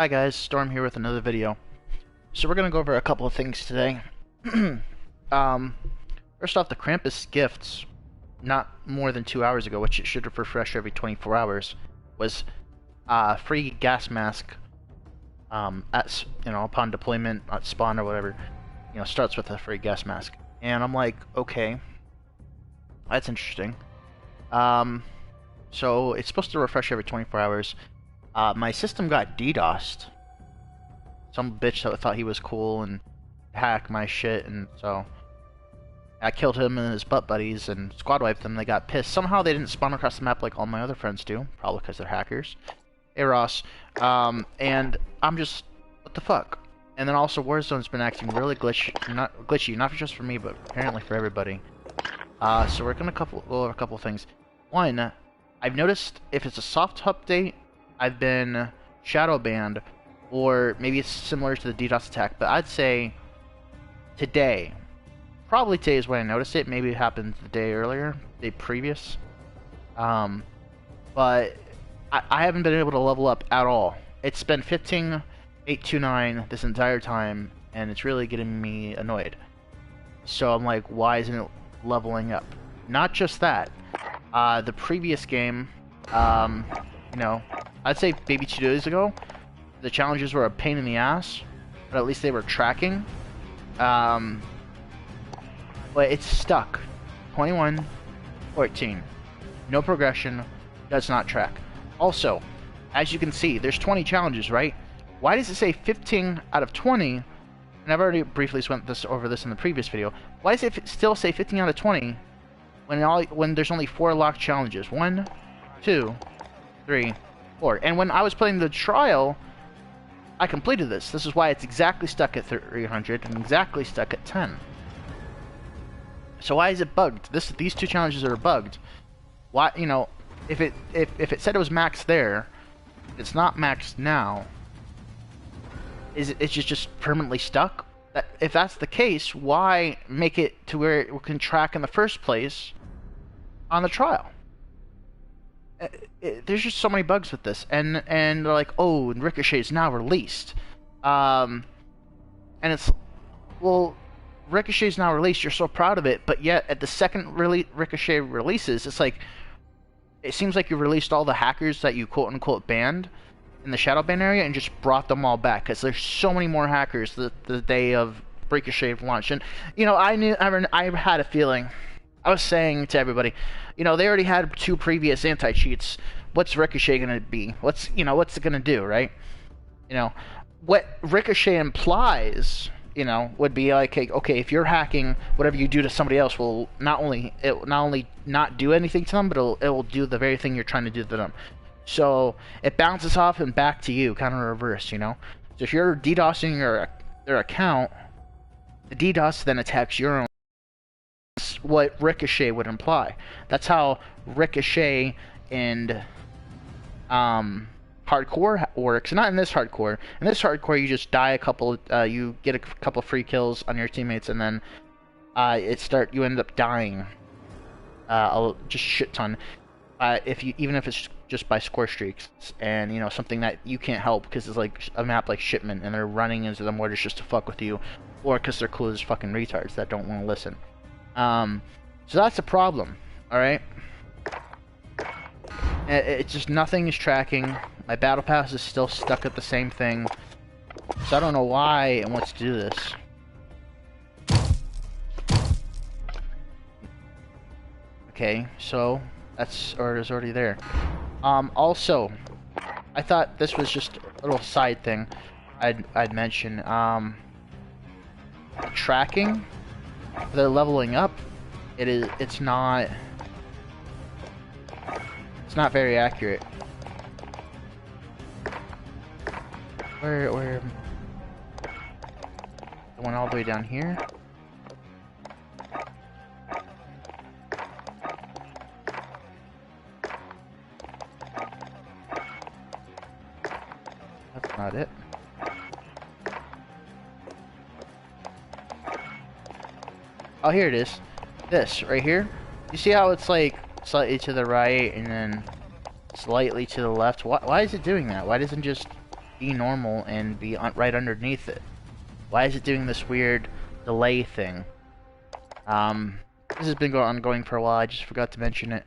Hi guys, Storm here with another video. So we're gonna go over a couple of things today. um, First off, the Krampus gifts, not more than 2 hours ago, which it should refresh every 24 hours, was free gas mask. Upon deployment at spawn or whatever, starts with a free gas mask, and I'm like, okay, that's interesting. So it's supposed to refresh every 24 hours. My system got DDoSed. Some bitch that thought he was cool and hacked my shit, and so I killed him and his butt buddies and squad wiped them. They got pissed. Somehow they didn't spawn across the map like all my other friends do, probably because they're hackers. Hey Ross. And I'm just, what the fuck? And then also Warzone's been acting really glitchy, not just for me, but apparently for everybody. So we're gonna go over a couple of things. One, I've noticed if it's a soft update, I've been shadow banned, or maybe it's similar to the DDoS attack, but I'd say today, probably today is when I noticed it. Maybe it happened the day earlier, the day previous. But I haven't been able to level up at all. It's been 15.829 this entire time, and it's really getting me annoyed. So I'm like, why isn't it leveling up? Not just that. The previous game, I'd say maybe 2 days ago, the challenges were a pain in the ass, but at least they were tracking. But it's stuck. 21-14. No progression, does not track. Also, as you can see, there's 20 challenges, right? Why does it say 15 out of 20? And I've already briefly went over this in the previous video. Why does it still say 15 out of 20 when there's only 4 locked challenges? 1, 2, 3, 4. And when I was playing the trial, I completed this. This is why it's exactly stuck at 300 and exactly stuck at 10. So why is it bugged? These 2 challenges are bugged. Why, if it said it was maxed there, it's not maxed now. It's just permanently stuck? If that's the case, why make it to where it can track in the first place on the trial? There's just so many bugs with this, and they're like, oh, Ricochet is now released, and it's, well, Ricochet's now released, you're so proud of it, but yet at the second Ricochet releases, it's like, it seems like you released all the hackers that you quote-unquote banned in the shadow ban area and just brought them all back, because there's so many more hackers the day of Ricochet launch. And I had a feeling. I was saying to everybody, they already had 2 previous anti-cheats. What's Ricochet gonna be? What's it gonna do, right? What Ricochet implies, would be like, okay, if you're hacking, whatever you do to somebody else will not only not do anything to them, but it will do the very thing you're trying to do to them. So it bounces off and back to you, kind of reverse, So if you're DDoSing their account, the DDoS then attacks your own. That's what Ricochet would imply. That's how Ricochet and hardcore works. Not in this hardcore. In this hardcore, you just die you get a couple free kills on your teammates, and then you end up dying just shit ton. Even if it's just by score streaks, and something that you can't help because it's like a map like Shipment, and they're running into the mortars just to fuck with you, or because they're cool as fucking retards that don't want to listen. So that's a problem. All right. It's just nothing is tracking. My battle pass is still stuck at the same thing, so I don't know why it wants to do this. Okay, so it's already there. Also, I thought this was just a little side thing I'd mention. Tracking, the leveling up, it's not very accurate. Where going all the way down here? That's not it. Oh, here it is. This right here. You see how it's like slightly to the right and then slightly to the left? Why is it doing that? Why doesn't it just be normal and be right underneath it. Why is it doing this weird delay thing? This has been ongoing for a while. I just forgot to mention it.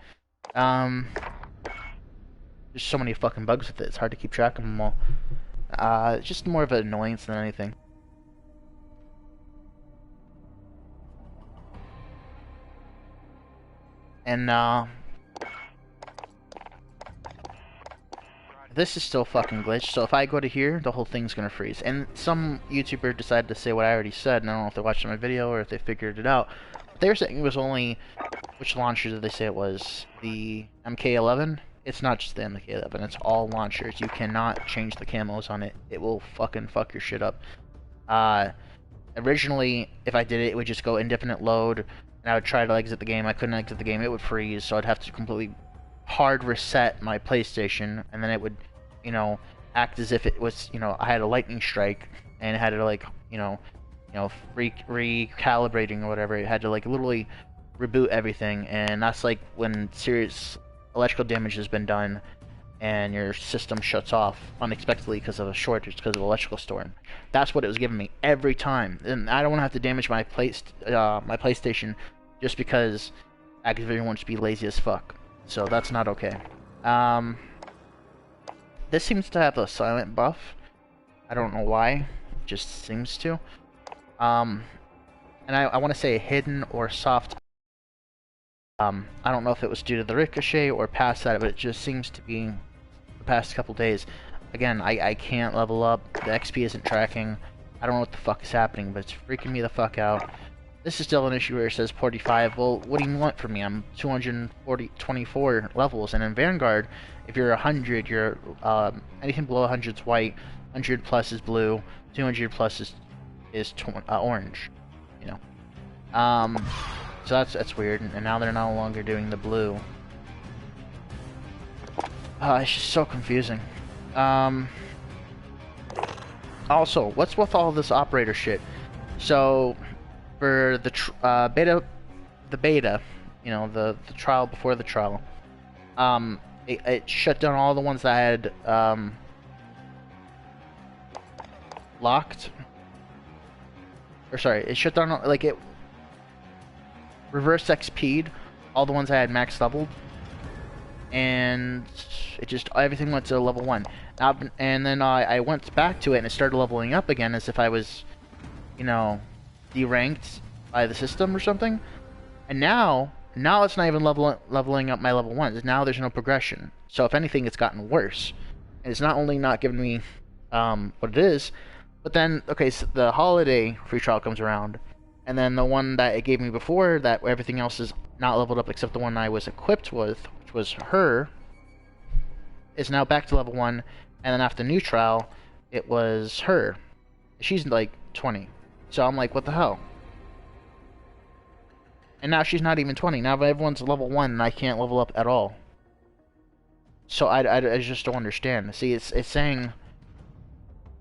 There's so many fucking bugs with it. It's hard to keep track of them all. It's just more of an annoyance than anything. And, this is still fucking glitched, so if I go to here, the whole thing's gonna freeze. And some YouTuber decided to say what I already said, and I don't know if they watched my video or if they figured it out. But they were saying it was only... Which launcher did they say it was? The MK11? It's not just the MK11, it's all launchers. You cannot change the camos on it. It will fucking fuck your shit up. Originally, if I did it, it would just go indefinite load, and I would try to exit the game. I couldn't exit the game, it would freeze, so I'd have to completely hard reset my PlayStation, and then it would, you know, act as if it was, you know, I had a lightning strike, and it had to, like, recalibrating or whatever. It had to, like, literally reboot everything, and that's like when serious electrical damage has been done, and your system shuts off unexpectedly because of a shortage, because of electrical storm. That's what it was giving me every time, and I don't want to have to damage my PlayStation just because Activision wants to be lazy as fuck. So that's not okay. This seems to have a silent buff. I don't know why. It just seems to. And I want to say hidden or soft. I don't know if it was due to the ricochet or past that, but it just seems to be the past couple days. Again, I can't level up. The XP isn't tracking. I don't know what the fuck is happening, but it's freaking me the fuck out. This is still an issue where it says 45. Well, what do you want from me? I'm 224 levels, and in Vanguard, if you're 100, you're anything below 100 is white, 100 plus is blue, 200 plus is orange. You know. So that's weird, and now they're no longer doing the blue. It's just so confusing. Also, what's with all this operator shit? So, for the beta, you know, the trial before the trial, it shut down all the ones that I had locked. Or sorry, it shut down, like, it reverse XP'd all the ones I had max leveled, and it just, everything went to level 1. And then I went back to it and it started leveling up again as if I was, you know, deranked by the system or something. And now it's not even leveling up my level 1s. Now there's no progression. So if anything, it's gotten worse. And it's not only not giving me what it is, but then, okay, so the holiday free trial comes around, and then the one that it gave me before, that everything else is not leveled up except the one I was equipped with, which was her, is now back to level 1, and then after the new trial, it was her. She's like 20. So I'm like, what the hell? And now she's not even 20. Now everyone's level 1 and I can't level up at all. So I just don't understand. See, it's saying,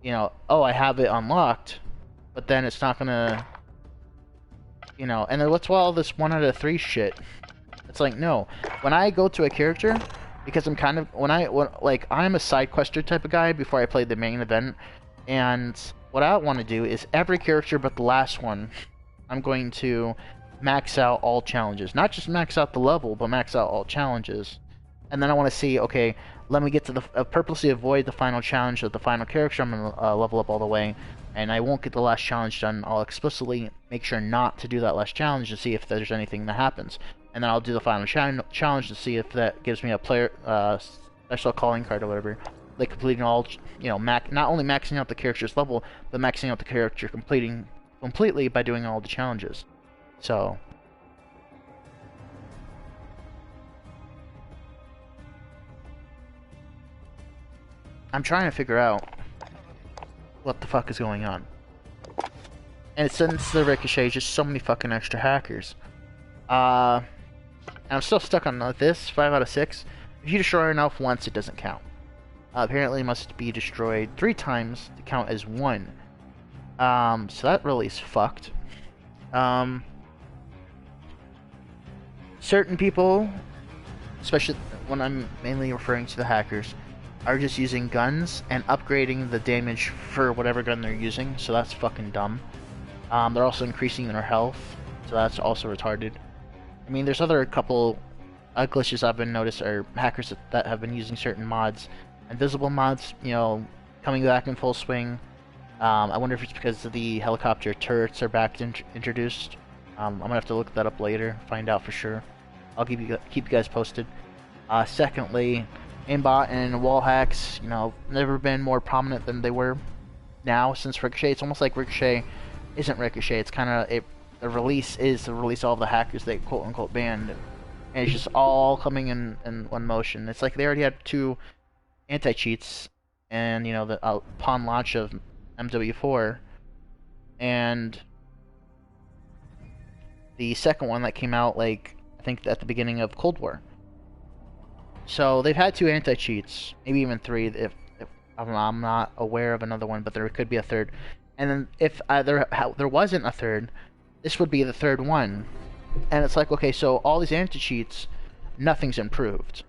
you know, oh, I have it unlocked, but then it's not gonna, you know, and then what's all this 1 out of 3 shit? It's like, no. When I go to a character, because I'm kind of, like, I'm a side quester type of guy before I play the main event, and what I want to do is every character but the last one, I'm going to max out all challenges. Not just max out the level, but max out all challenges. And then I want to see, okay, let me get to the, purposely avoid the final challenge of the final character. I'm going to level up all the way, and I won't get the last challenge done. I'll explicitly make sure not to do that last challenge to see if there's anything that happens. And then I'll do the final challenge to see if that gives me a player special calling card or whatever. Like completing all, you know, not only maxing out the character's level, but maxing out the character completely by doing all the challenges. So I'm trying to figure out what the fuck is going on. And since the ricochet, just so many fucking extra hackers. And I'm still stuck on this 5 out of 6. If you destroy an elf once, it doesn't count. Apparently, it must be destroyed 3 times to count as 1. So that really is fucked. Certain people, especially when I'm mainly referring to the hackers, are just using guns and upgrading the damage for whatever gun they're using, so that's fucking dumb. They're also increasing their health, so that's also retarded. I mean, there's other couple glitches I've been noticed, or hackers that have been using certain mods. Invisible mods, you know, coming back in full swing. I wonder if it's because the helicopter turrets are back introduced. I'm gonna have to look that up later, find out for sure. I'll keep you guys posted. Secondly, aimbot and wall hacks, you know, never been more prominent than they were now since Ricochet. It's almost like Ricochet isn't Ricochet. It's kind of the release is the release of all the hackers they quote unquote banned, and it's just all coming in one motion. It's like they already had 2 anti-cheats, and you know, the upon launch of MW4, and the second one that came out, like, I think at the beginning of Cold War. So they've had 2 anti-cheats, maybe even 3 if I'm not aware of another one, but there could be a third. And then if there wasn't a third, this would be the third one. And it's like, okay, so all these anti-cheats, nothing's improved.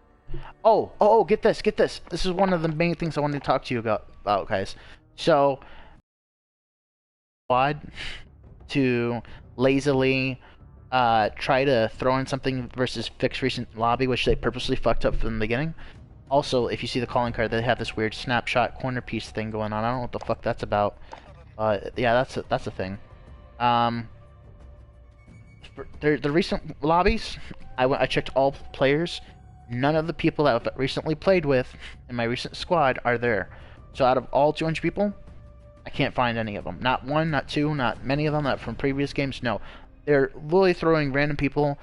Oh, get this. This is one of the main things I wanted to talk to you about, guys. So, squad to lazily try to throw in something versus fix recent lobby, which they purposely fucked up from the beginning. Also, if you see the calling card, they have this weird snapshot corner piece thing going on. I don't know what the fuck that's about. Yeah, that's a thing. The recent lobbies, I checked all players. None of the people that I've recently played with in my recent squad are there. So out of all 200 people, I can't find any of them. Not 1, not 2, not many of them that from previous games. No, they're literally throwing random people,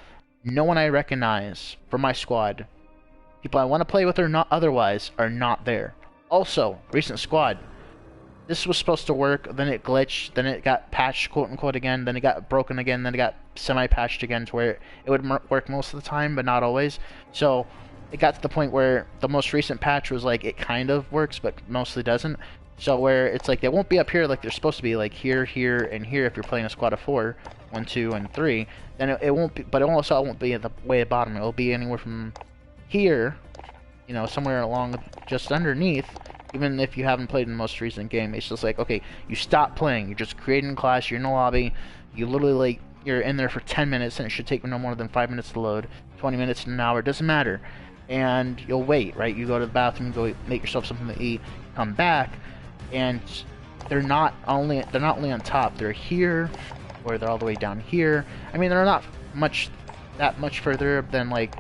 no one I recognize from my squad. People I want to play with or not otherwise are not there. Also, recent squad. This was supposed to work, then it glitched, then it got patched, quote-unquote, again, then it got broken again, then it got semi-patched again to where it would work most of the time, but not always. So, it got to the point where the most recent patch was like, it kind of works, but mostly doesn't. So, where it's like, they won't be up here like they're supposed to be, like here, here, and here if you're playing a squad of 4, 1, 2, and 3, then it won't be, but it also won't be at the way at the bottom. It'll be anywhere from here, you know, somewhere along just underneath. Even if you haven't played in the most recent game, it's just like, okay, you stop playing, you're just creating a class, you're in a lobby, you literally, like, you're in there for 10 minutes, and it should take no more than 5 minutes to load, 20 minutes to an hour, it doesn't matter, and you'll wait, right? You go to the bathroom, go make yourself something to eat, come back, and they're not only on top, they're here, or they're all the way down here. I mean, they're not that much further than, like,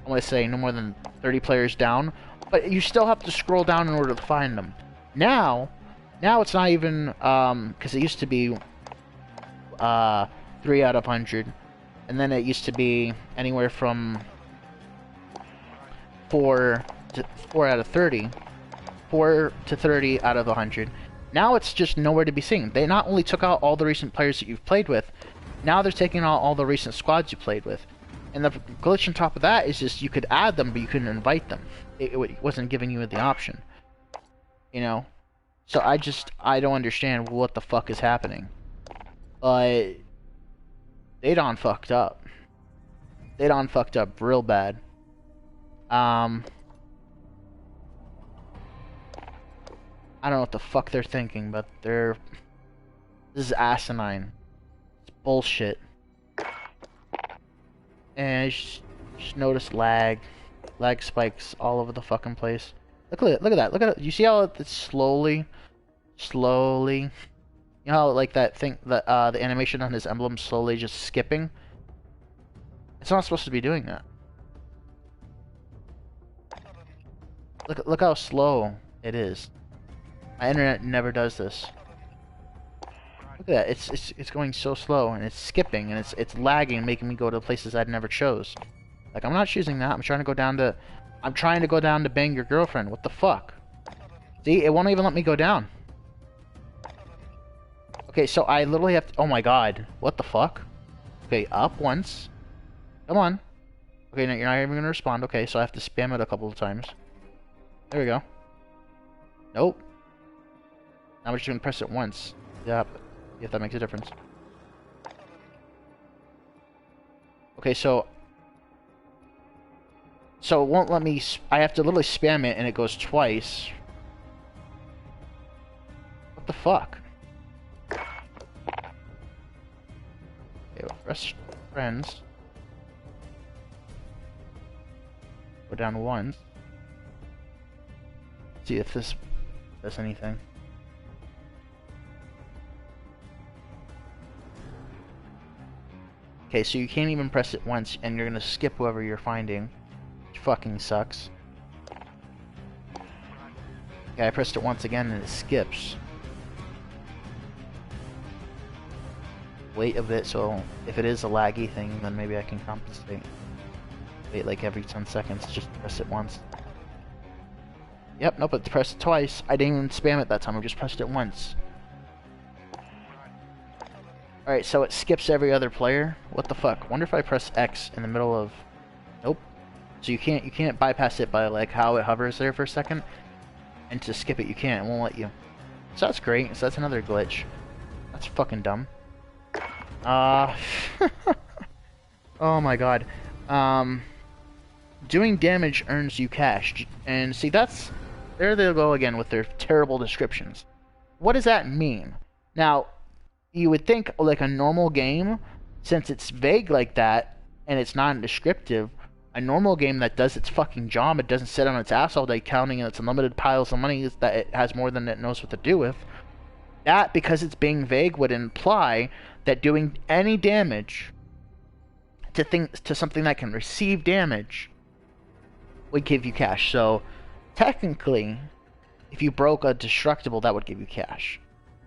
I want to say no more than 30 players down, but you still have to scroll down in order to find them. Now it's not even, because it used to be 3 out of 100, and then it used to be anywhere from 4 out of 30, 4 to 30 out of 100. Now it's just nowhere to be seen. They not only took out all the recent players that you've played with, now they're taking out all the recent squads you played with. And the glitch on top of that is just you could add them, but you couldn't invite them. It wasn't giving you the option. You know? So I don't understand what the fuck is happening. But they done fucked up. They done fucked up real bad. I don't know what the fuck they're thinking, but this is asinine. It's bullshit. And I just noticed lag spikes all over the fucking place. Look at that. You see how it's slowly, you know how, like, that thing, the animation on his emblem slowly just skipping? It's not supposed to be doing that. Look how slow it is. My internet never does this. Look at that. It's going so slow, and it's skipping, and it's lagging, and making me go to places I'd never chose. Like, I'm not choosing that. I'm trying to go down to bang your girlfriend. What the fuck? See, it won't even let me go down. Okay, so I literally have to... Oh my god. What the fuck? Okay, up once. Come on. Okay, no, you're not even gonna respond. Okay, so I have to spam it a couple of times. There we go. Nope. Now I'm just gonna press it once. Yep. If that makes a difference. Okay, so... So it won't let me. I have to literally spam it, and it goes twice. What the fuck? Okay, well, press friends. Go down once. See if this does anything. Okay, so you can't even press it once, and you're gonna skip whoever you're finding. Which fucking sucks. Okay, I pressed it once again, and it skips. Wait a bit, so if it is a laggy thing, then maybe I can compensate. Wait like every 10 seconds, just press it once. Yep, nope, but pressed it twice. I didn't even spam it that time, I just pressed it once. Alright, so it skips every other player. What the fuck? Wonder if I press X in the middle of... Nope. So you can't bypass it by like how it hovers there for a second. And to skip it you can't, it won't let you. So that's great, so that's another glitch. That's fucking dumb. Oh my god. Doing damage earns you cash. And see, that's... There they go again with their terrible descriptions. What does that mean? Now, you would think like a normal game, since it's vague like that, and it's non-descriptive, a normal game that does its fucking job, it doesn't sit on its ass all day counting its unlimited piles of money that it has more than it knows what to do with. That, because it's being vague, would imply that doing any damage to something that can receive damage would give you cash. So technically, if you broke a destructible, that would give you cash.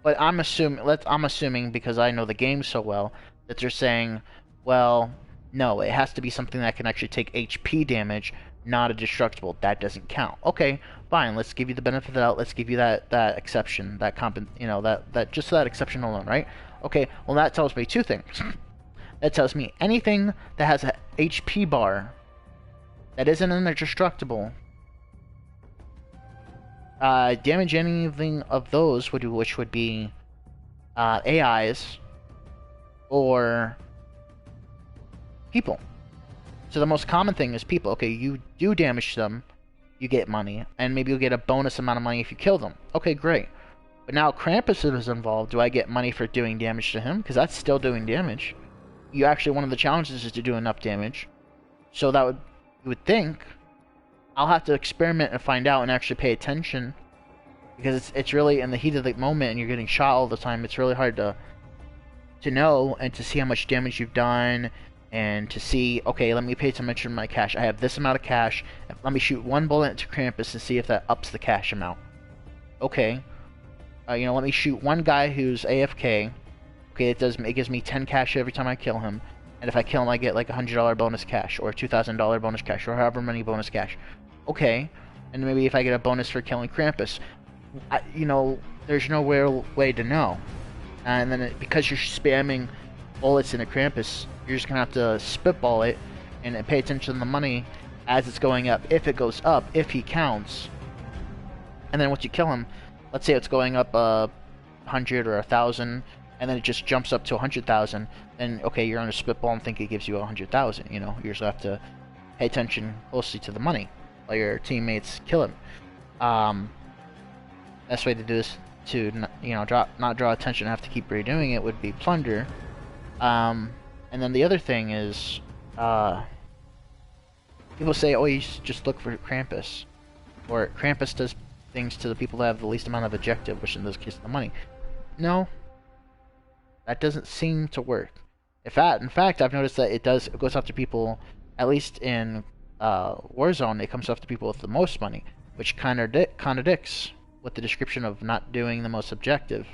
But I'm assuming because I know the game so well that they're saying, well, no, it has to be something that can actually take HP damage, not a destructible. That doesn't count. Okay, fine. Let's give you the benefit of the doubt. Let's give you that exception, that just that exception alone, right? Okay. Well, that tells me two things. That tells me anything that has a HP bar that isn't an indestructible. Damage anything of those which would be AIs or people. So the most common thing is people. Okay, you do damage them, you get money, and maybe you'll get a bonus amount of money if you kill them. Okay, great. But now Krampus is involved. Do I get money for doing damage to him? Because that's still doing damage. You actually, one of the challenges is to do enough damage. So that would, you would think, I'll have to experiment and find out and actually pay attention, because it's really in the heat of the moment and you're getting shot all the time. It's really hard to know and to see how much damage you've done, and to see, okay, let me pay attention to my cash. I have this amount of cash. Let me shoot one bullet into Krampus and see if that ups the cash amount. Okay, let me shoot one guy who's AFK. Okay, it gives me 10 cash every time I kill him. And if I kill him, I get like a $100 bonus cash, or $2,000 bonus cash, or however many bonus cash. Okay, and maybe if I get a bonus for killing Krampus, there's no real way to know. And then because you're spamming bullets into Krampus, you're just gonna have to spitball it and pay attention to the money as it's going up. If it goes up, if he counts, and then once you kill him, let's say it's going up 100 or 1,000. And then it just jumps up to 100,000, then okay, you're on a spitball and think it gives you 100,000. You just have to pay attention closely to the money while your teammates kill him. Best way to do this to not draw attention and have to keep redoing it would be plunder. And then the other thing is, people say, oh, you just look for Krampus, or Krampus does things to the people that have the least amount of objective, which in this case is the money. No. That doesn't seem to work. In fact, I've noticed that it goes after people, at least in Warzone, it comes after people with the most money, which contradicts with the description of not doing the most objective,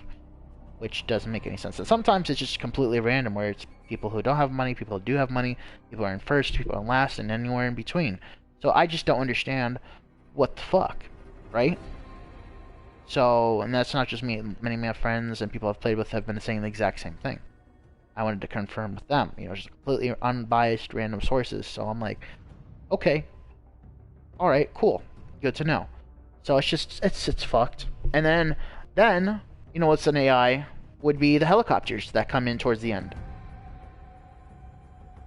which doesn't make any sense. And sometimes it's just completely random, where it's people who don't have money, people who do have money, people are in first, people are in last, and anywhere in between. So I just don't understand what the fuck, right? So, and that's not just me. Many of my friends and people I've played with have been saying the exact same thing. I wanted to confirm with them, just completely unbiased, random sources. So I'm like, okay, all right, cool, good to know. So it's fucked. And then what's an AI would be the helicopters that come in towards the end.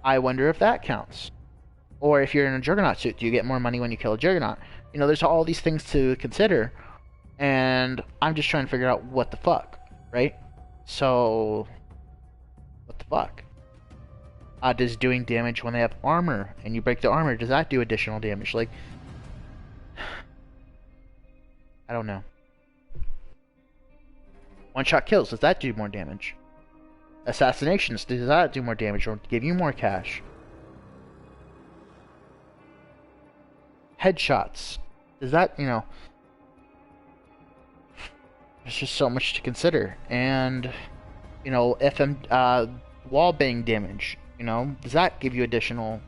I wonder if that counts, Or if you're in a Juggernaut suit, do you get more money when you kill a Juggernaut? You know, there's all these things to consider, and I'm just trying to figure out what the fuck, right? So, what the fuck? Does doing damage when they have armor, and you break the armor, does that do additional damage? Like, I don't know. One-shot kills, does that do more damage? Assassinations, does that do more damage or give you more cash? Headshots, does that, you know... There's just so much to consider. And, you know, wall bang damage, you know, does that give you additional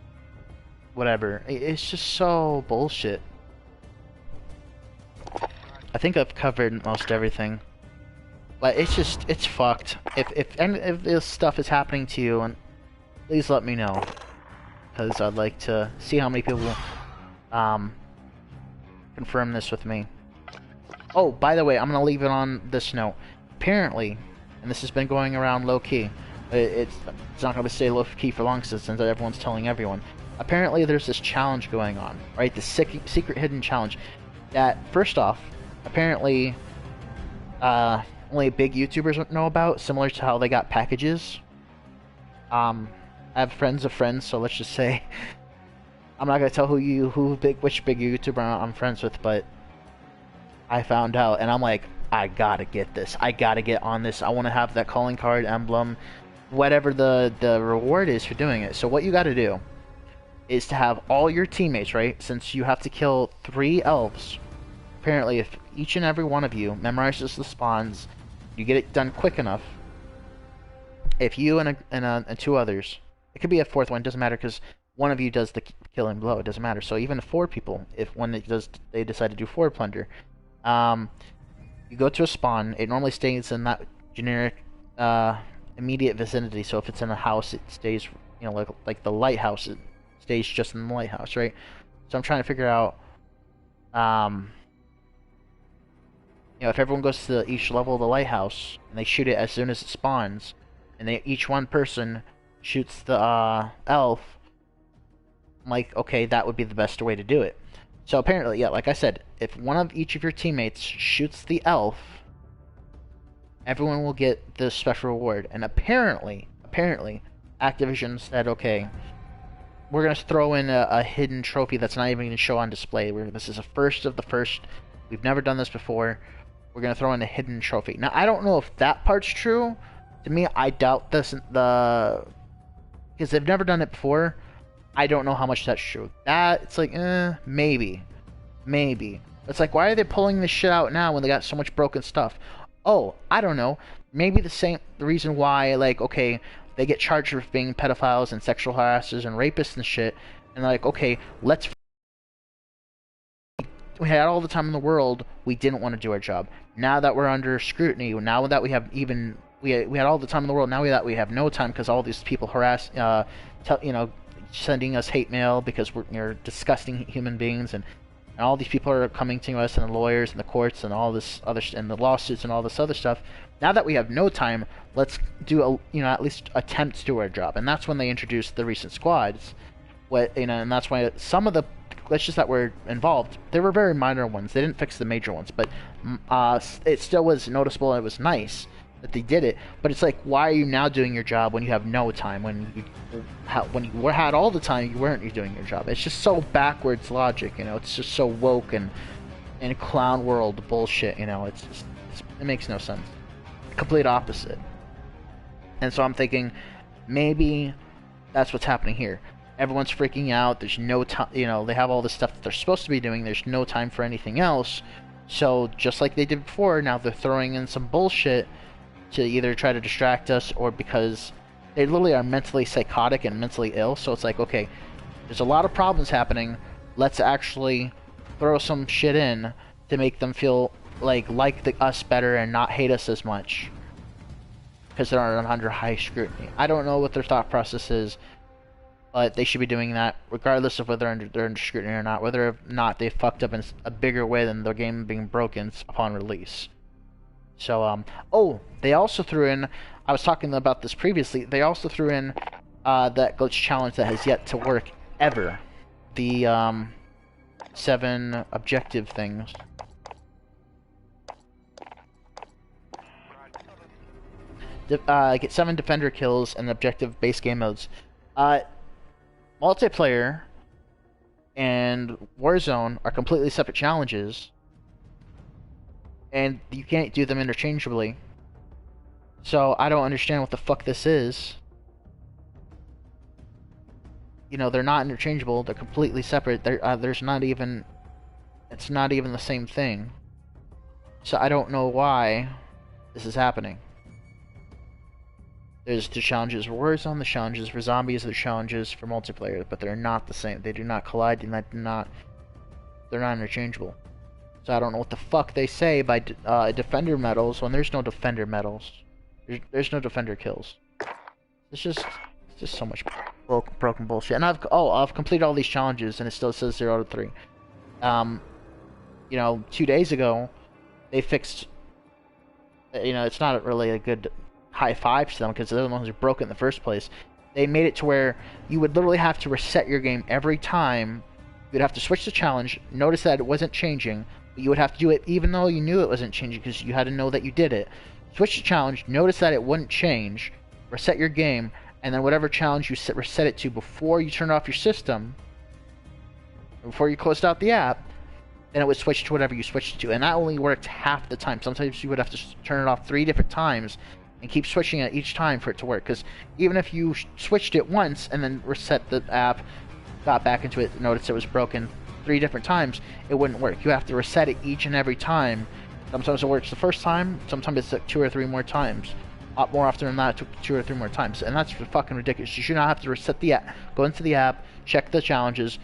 whatever? It's just so bullshit. I think I've covered most everything. But it's just, it's fucked. If any of this stuff is happening to you, and please let me know. Because I'd like to see how many people confirm this with me. Oh, by the way, I'm going to leave it on this note. Apparently, and this has been going around low-key, it's not going to stay low-key for long since everyone's telling everyone. Apparently, there's this challenge going on, right? The secret hidden challenge. That, first off, apparently, only big YouTubers know about, similar to how they got packages. I have friends of friends, so let's just say... I'm not going to tell which big YouTuber I'm friends with, but... I found out, and I'm like, I gotta get this. I gotta get on this. I want to have that calling card emblem, whatever the reward is for doing it. So what you gotta do is to have all your teammates, right? Since you have to kill 3 elves. Apparently, if each and every one of you memorizes the spawns, you get it done quick enough. If you and 2 others, it could be a 4th one, doesn't matter, because one of you does the killing blow. It doesn't matter. So even 4 people, when they decide to do 4 plunder. You go to a spawn. It normally stays in that generic immediate vicinity. So if it's in a house, it stays, you know, like the lighthouse, it stays just in the lighthouse, right? So I'm trying to figure out, you know, if everyone goes to each level of the lighthouse and they shoot it as soon as it spawns, and each one person shoots the elf, I'm like, okay, that would be the best way to do it. So apparently, yeah, like I said, if one of each of your teammates shoots the elf, everyone will get the special reward. And apparently, Activision said, okay, we're going to throw in a hidden trophy that's not even going to show on display. This is a first of the first. We've never done this before. We're going to throw in a hidden trophy. Now, I don't know if that part's true. To me, I doubt this. Because they've never done it before. I don't know how much that's true. It's like, maybe. It's like, why are they pulling this shit out now when they got so much broken stuff? Oh, I don't know. Maybe the reason why, like, okay, they get charged with being pedophiles and sexual harassers and rapists and shit, and they're like, okay, we had all the time in the world, we didn't want to do our job. Now that we're under scrutiny, now that we have we had all the time in the world, now that we have no time because all these people harass, you know, sending us hate mail because we're disgusting human beings, and all these people are coming to us, and the lawyers and the courts and all this other and the lawsuits and all this other stuff. Now that we have no time, let's do at least attempt to do our job. And that's when they introduced the recent squads. And that's why some of the glitches that were involved, they were very minor ones. They didn't fix the major ones, but it still was noticeable, and it was nice that they did it. But it's like, why are you now doing your job when you have no time? When you had all the time, you weren't doing your job. It's just so backwards logic, you know. It's just so woke and clown world bullshit, you know. It makes no sense. Complete opposite. And so I'm thinking, maybe that's what's happening here. Everyone's freaking out. There's no time, you know. They have all this stuff that they're supposed to be doing. There's no time for anything else. So just like they did before, now they're throwing in some bullshit to either try to distract us, or because they literally are mentally psychotic and mentally ill. So it's like, okay, there's a lot of problems happening. Let's actually throw some shit in to make them feel like us better and not hate us as much, because they're under high scrutiny. I don't know what their thought process is, but they should be doing that regardless of whether they're under scrutiny or not, whether or not they fucked up in a bigger way than the game being broken upon release. So, oh, they also threw in, I was talking about this previously, they also threw in that glitch challenge that has yet to work ever. the 7 objective things. Get 7 defender kills and objective base game modes. Multiplayer and Warzone are completely separate challenges, and you can't do them interchangeably. So I don't understand what the fuck this is. You know, they're not interchangeable. They're completely separate. There's not even... It's not even the same thing. So I don't know why this is happening. There's the challenges for Warzone, the challenges for zombies, the challenges for multiplayer, but they're not the same. They do not collide, and they're not interchangeable. So I don't know what the fuck they say by defender medals when there's no defender medals. There's no defender kills. It's just so much broken bullshit. And I've completed all these challenges, and it still says 0 to 3. You know, 2 days ago, they fixed. You know, it's not really a good high five to them because they're the ones who broke it in the first place. They made it to where you would literally have to reset your game every time. You'd have to switch the challenge, notice that it wasn't changing, but you would have to do it even though you knew it wasn't changing because you had to know that you did it. Switch the challenge, notice that it wouldn't change, reset your game, and then whatever challenge you reset it to before you turned off your system, before you closed out the app, then it would switch to whatever you switched it to. And that only worked half the time. Sometimes you would have to turn it off 3 different times and keep switching it each time for it to work. Because even if you switched it once and then reset the app, got back into it, noticed it was broken 3 different times, it wouldn't work. You have to reset it each and every time. Sometimes it works the first time, sometimes it took 2 or 3 more times. More often than that, it took 2 or 3 more times. And that's fucking ridiculous. You should not have to reset the app, go into the app, check the challenges,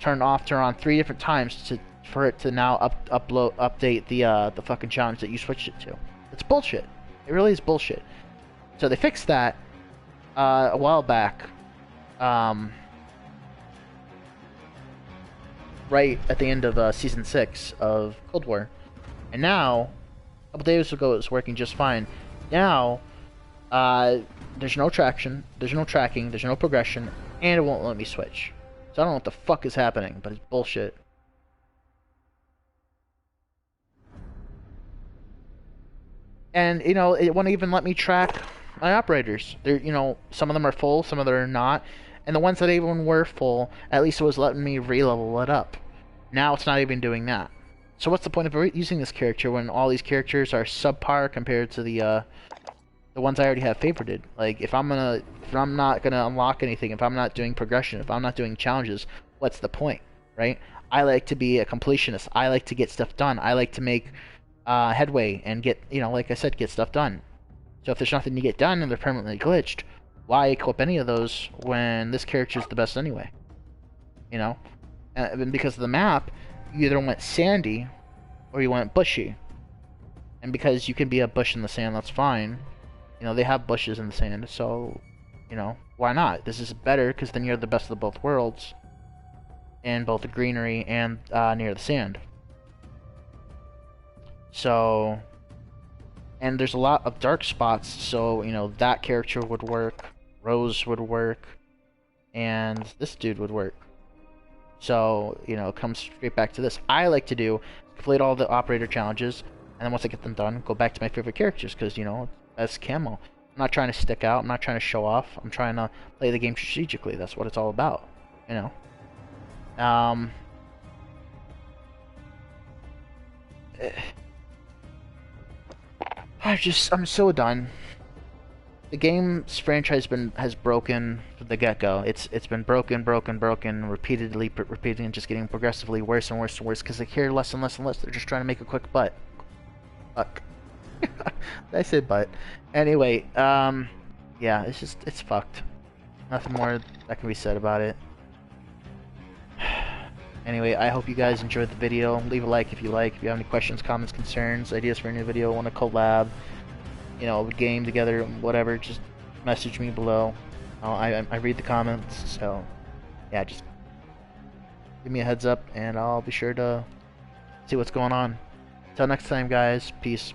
turn off, turn on 3 different times for it to now update the fucking challenge that you switched it to. It's bullshit. It really is bullshit. So they fixed that a while back, right at the end of Season 6 of Cold War. And now, a couple days ago, it was working just fine. Now, there's no traction, there's no tracking, there's no progression, and it won't let me switch. So I don't know what the fuck is happening, but it's bullshit. And, you know, it won't even let me track my operators. They're, you know, some of them are full, some of them are not. And the ones that even were full, at least it was letting me re-level it up. Now it's not even doing that. So what's the point of using this character when all these characters are subpar compared to the ones I already have favorited? Like, if I'm not gonna unlock anything, if I'm not doing progression, if I'm not doing challenges, what's the point, right? I like to be a completionist. I like to get stuff done. I like to make headway and get, you know, like I said, get stuff done. So if there's nothing to get done and they're permanently glitched, why equip any of those when this character is the best anyway? You know, and because of the map, you either went sandy or you went bushy. And because you can be a bush in the sand, that's fine. You know, they have bushes in the sand, so, you know, why not? This is better because then you're the best of both worlds in both the greenery and near the sand. So, and there's a lot of dark spots, so, you know, that character would work, Rose would work, and this dude would work. So, you know, it comes straight back to this. I like to complete all the operator challenges, and then once I get them done, go back to my favorite characters, because, you know, that's camo. I'm not trying to stick out, I'm not trying to show off, I'm trying to play the game strategically. That's what it's all about, you know. I'm so done. The game's franchise has broken from the get-go. It's been broken, repeatedly, and just getting progressively worse and worse and worse because they care less and less and less. They're just trying to make a quick butt. Fuck. I said butt. Anyway, yeah, it's fucked. Nothing more that can be said about it. Anyway, I hope you guys enjoyed the video. Leave a like if you like. If you have any questions, comments, concerns, ideas for a new video, want to collab, you know, game together, whatever, just message me below. I read the comments, so yeah, just give me a heads up and I'll be sure to see what's going on. Until next time, guys, peace.